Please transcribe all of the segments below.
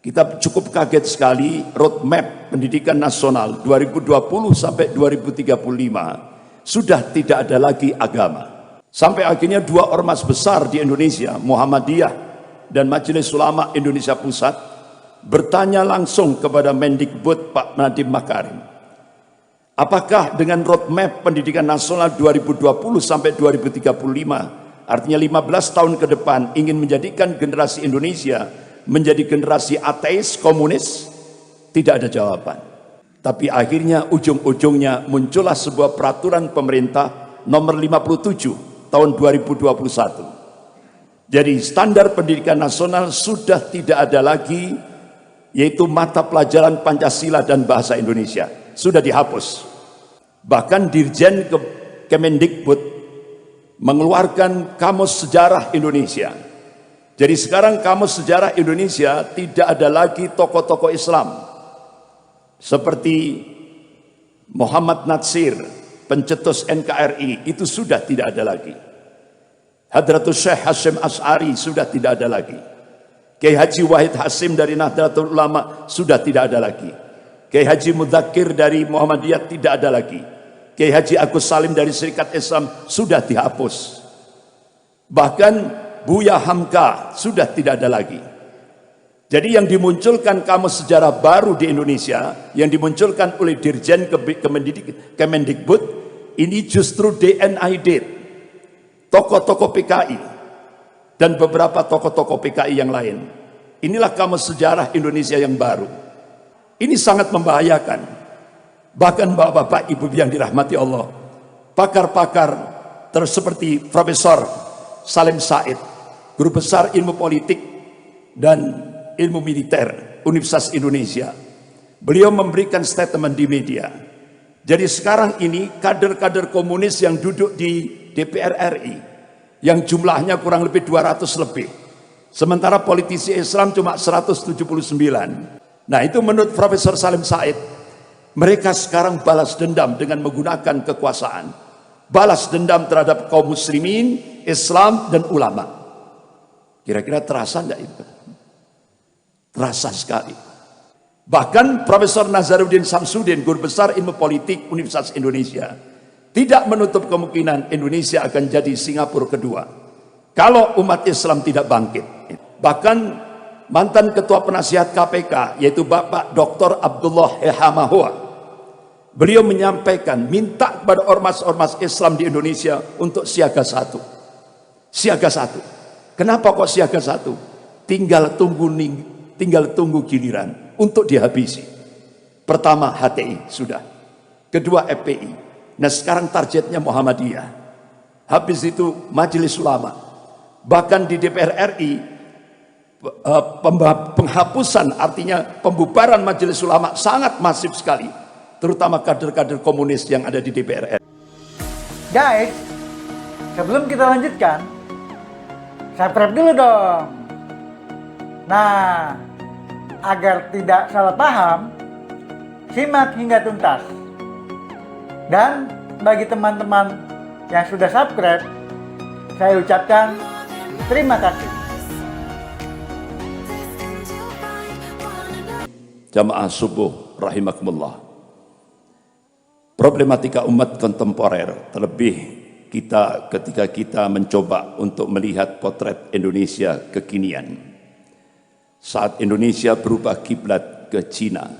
Kita cukup kaget sekali roadmap pendidikan nasional 2020 sampai 2035 sudah tidak ada lagi agama. Sampai akhirnya dua ormas besar di Indonesia, Muhammadiyah dan Majelis Ulama Indonesia Pusat, bertanya langsung kepada Mendikbud Pak Nadiem Makarim, apakah dengan roadmap pendidikan nasional 2020 sampai 2035, artinya 15 tahun ke depan, ingin menjadikan generasi Indonesia menjadi generasi ateis, komunis? Tidak ada jawaban. Tapi akhirnya ujung-ujungnya muncullah sebuah peraturan pemerintah nomor 57 tahun 2021. Jadi standar pendidikan nasional sudah tidak ada lagi, yaitu mata pelajaran Pancasila dan bahasa Indonesia. Sudah dihapus. Bahkan Dirjen Kemendikbud mengeluarkan Kamus Sejarah Indonesia. Jadi sekarang Kamus Sejarah Indonesia tidak ada lagi tokoh-tokoh Islam seperti Muhammad Natsir, pencetus NKRI, itu sudah tidak ada lagi. Hadratus Syekh Hasyim Asy'ari sudah tidak ada lagi. Kiai Haji Wahid Hasyim dari Nahdlatul Ulama sudah tidak ada lagi. Kiai Haji Mudzakkir dari Muhammadiyah tidak ada lagi. Kiai Haji Agus Salim dari Serikat Islam sudah dihapus. Bahkan Buya Hamka sudah tidak ada lagi. Jadi yang dimunculkan kamus sejarah baru di Indonesia, yang dimunculkan oleh Dirjen Kemendikbud, ini justru DNID, tokoh-tokoh PKI dan beberapa tokoh-tokoh PKI yang lain. Inilah kamus sejarah Indonesia yang baru. Ini sangat membahayakan. Bahkan bapak-bapak, ibu yang dirahmati Allah, pakar-pakar seperti Profesor Salim Said, Guru Besar Ilmu Politik dan Ilmu Militer Universitas Indonesia, beliau memberikan statement di media. Jadi sekarang ini kader-kader komunis yang duduk di DPR RI, yang jumlahnya kurang lebih 200 lebih, sementara politisi Islam cuma 179. Nah, itu menurut Profesor Salim Said, mereka sekarang balas dendam dengan menggunakan kekuasaan, balas dendam terhadap kaum muslimin, Islam dan ulama. Kira-kira terasa enggak itu? Terasa sekali. Bahkan Profesor Nazaruddin Samsudin, Guru Besar Ilmu Politik Universitas Indonesia, tidak menutup kemungkinan Indonesia akan jadi Singapura kedua kalau umat Islam tidak bangkit. Bahkan mantan Ketua Penasihat KPK, yaitu Bapak Dr. Abdullah Ehamahua, beliau menyampaikan, minta kepada ormas-ormas Islam di Indonesia untuk siaga satu. Siaga satu. Kenapa kok siaga satu? Tinggal tunggu giliran untuk dihabisi. Pertama HTI sudah, kedua FPI. Nah sekarang targetnya Muhammadiyah. Habis itu Majelis Ulama. Bahkan di DPR RI penghapusan, artinya pembubaran Majelis Ulama sangat masif sekali, terutama kader-kader komunis yang ada di DPR RI. Guys, sebelum kita lanjutkan, subscribe dulu dong. Nah, agar tidak salah paham, simak hingga tuntas. Dan bagi teman-teman yang sudah subscribe, saya ucapkan terima kasih. Jamaah subuh rahimakumullah. Problematika umat kontemporer, terlebih ketika kita mencoba untuk melihat potret Indonesia kekinian. Saat Indonesia berubah kiblat ke Cina,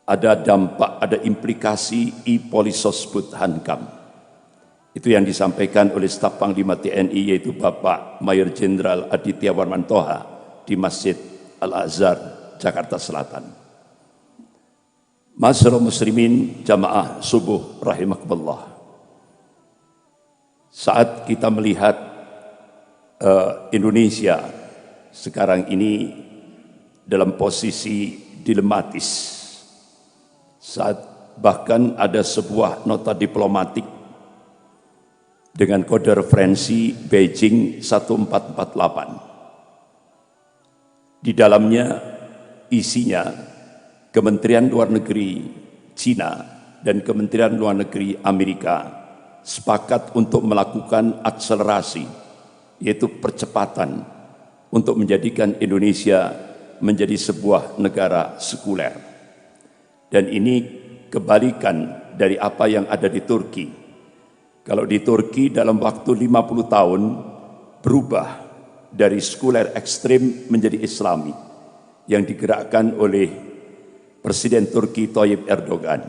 ada dampak, ada implikasi Polisos Hankam. Itu yang disampaikan oleh Staf Panglima TNI, yaitu Bapak Mayor Jenderal Aditya Warmantoha di Masjid Al-Azhar, Jakarta Selatan. Masyaallah muslimin, jamaah subuh rahimakumullah. Saat kita melihat Indonesia sekarang ini dalam posisi dilematis, saat bahkan ada sebuah nota diplomatik dengan kode referensi Beijing 1448. Di dalamnya isinya Kementerian Luar Negeri Cina, dan Kementerian Luar Negeri Amerika sepakat untuk melakukan akselerasi, yaitu percepatan untuk menjadikan Indonesia menjadi sebuah negara sekuler. Dan ini kebalikan dari apa yang ada di Turki. Kalau di Turki dalam waktu 50 tahun berubah dari sekuler ekstrim menjadi Islami yang digerakkan oleh Presiden Turki Tayyip Erdogan.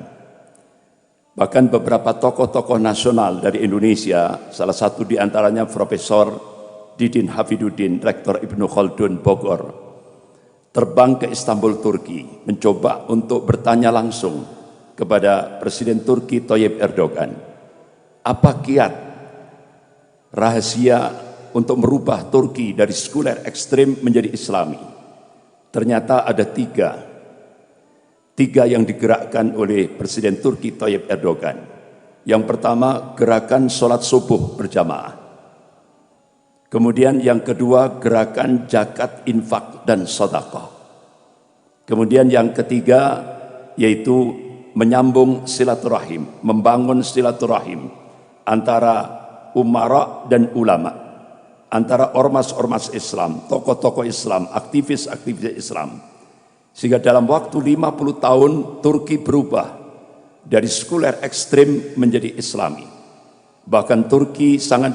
Bahkan beberapa tokoh-tokoh nasional dari Indonesia, salah satu di antaranya Profesor Didin Hafiduddin, Rektor Ibnu Khaldun Bogor, terbang ke Istanbul, Turki, mencoba untuk bertanya langsung kepada Presiden Turki Tayyip Erdogan, apa kiat rahasia untuk merubah Turki dari sekuler ekstrim menjadi Islami? Ternyata ada tiga yang digerakkan oleh Presiden Turki Tayyip Erdogan. Yang pertama, gerakan sholat subuh berjamaah. Kemudian yang kedua, gerakan zakat, infak, dan sedekah. Kemudian yang ketiga, yaitu menyambung silaturahim, membangun silaturahim antara umara dan ulama, antara ormas-ormas Islam, tokoh-tokoh Islam, aktivis-aktivis Islam. Sehingga dalam waktu 50 tahun Turki berubah dari sekuler ekstrim menjadi Islami. Bahkan Turki sangat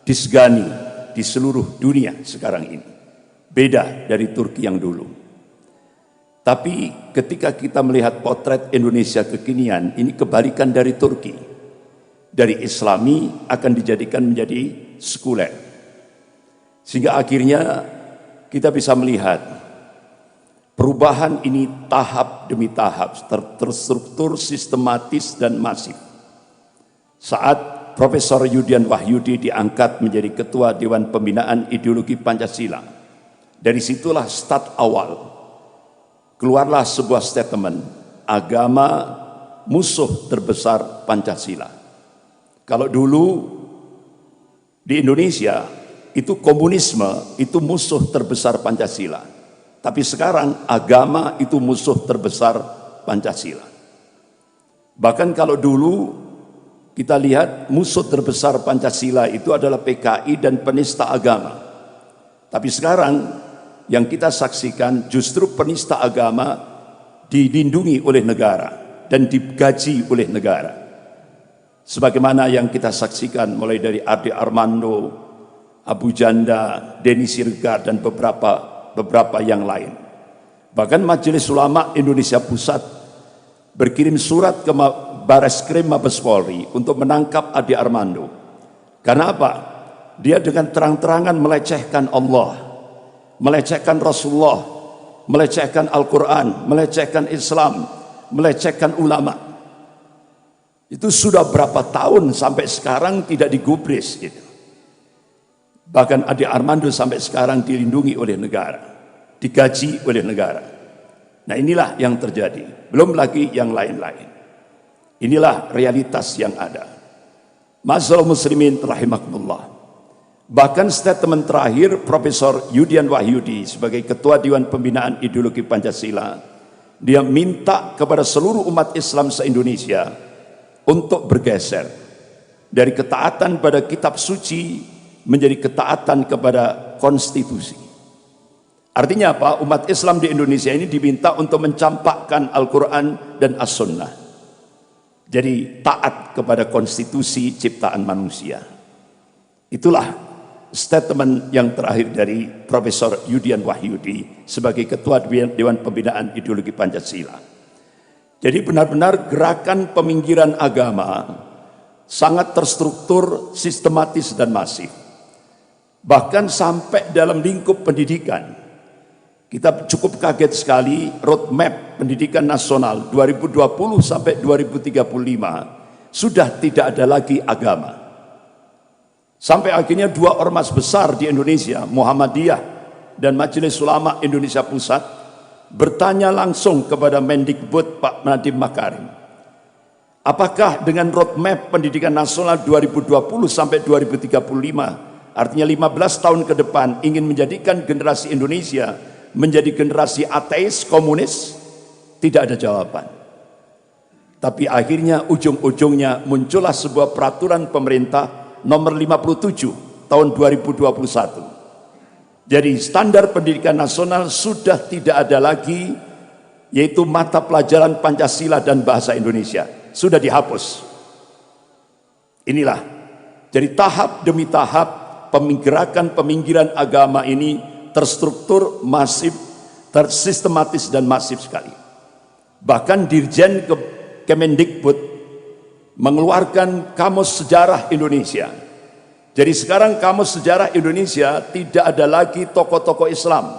disegani di seluruh dunia sekarang ini. Beda dari Turki yang dulu. Tapi ketika kita melihat potret Indonesia kekinian, ini kebalikan dari Turki. Dari Islami akan dijadikan menjadi sekuler. Sehingga akhirnya kita bisa melihat perubahan ini tahap demi tahap, terstruktur, sistematis, dan masif. Saat Profesor Yudian Wahyudi diangkat menjadi Ketua Dewan Pembinaan Ideologi Pancasila, dari situlah start awal. Keluarlah sebuah statement, agama musuh terbesar Pancasila. Kalau dulu di Indonesia itu komunisme itu musuh terbesar Pancasila. Tapi sekarang agama itu musuh terbesar Pancasila. Bahkan kalau dulu kita lihat musuh terbesar Pancasila itu adalah PKI dan penista agama. Tapi sekarang yang kita saksikan justru penista agama dilindungi oleh negara dan digaji oleh negara. Sebagaimana yang kita saksikan mulai dari Ade Armando, Abu Janda, Denny Sirgar, dan beberapa yang lain. Bahkan Majelis Ulama Indonesia Pusat berkirim surat ke Bareskrim Mabes Polri untuk menangkap Ade Armando. Karena apa? Dia dengan terang-terangan melecehkan Allah, melecehkan Rasulullah, melecehkan Al-Quran, melecehkan Islam, melecehkan ulama. Itu sudah berapa tahun sampai sekarang tidak digubris gitu. Bahkan Ade Armando sampai sekarang dilindungi oleh negara, digaji oleh negara. Nah inilah yang terjadi, belum lagi yang lain-lain. Inilah realitas yang ada. Ma'asyiral muslimin rahimakumullah. Bahkan statement terakhir Profesor Yudian Wahyudi sebagai Ketua Dewan Pembinaan Ideologi Pancasila, dia minta kepada seluruh umat Islam se-Indonesia untuk bergeser dari ketaatan pada kitab suci menjadi ketaatan kepada konstitusi. Artinya apa? Umat Islam di Indonesia ini diminta untuk mencampakkan Al-Quran dan As-Sunnah. Jadi taat kepada konstitusi ciptaan manusia. Itulah statement yang terakhir dari Profesor Yudian Wahyudi sebagai Ketua Dewan Pembinaan Ideologi Pancasila. Jadi benar-benar gerakan peminggiran agama sangat terstruktur, sistematis, dan masif. Bahkan sampai dalam lingkup pendidikan. Kita cukup kaget sekali roadmap pendidikan nasional 2020 sampai 2035 sudah tidak ada lagi agama. Sampai akhirnya dua ormas besar di Indonesia, Muhammadiyah dan Majelis Ulama Indonesia Pusat, bertanya langsung kepada Mendikbud Pak Nadiem Makarim, apakah dengan roadmap pendidikan nasional 2020 sampai 2035, artinya 15 tahun ke depan, ingin menjadikan generasi Indonesia menjadi generasi ateis, komunis? Tidak ada jawaban. Tapi akhirnya ujung-ujungnya muncullah sebuah peraturan pemerintah nomor 57 tahun 2021. Jadi standar pendidikan nasional sudah tidak ada lagi, yaitu mata pelajaran Pancasila dan bahasa Indonesia. Sudah dihapus. Inilah, jadi tahap demi tahap peminggiran agama ini terstruktur, masif, tersistematis dan masif sekali. Bahkan Dirjen Kemendikbud mengeluarkan Kamus Sejarah Indonesia. Jadi sekarang Kamus Sejarah Indonesia tidak ada lagi tokoh-tokoh Islam,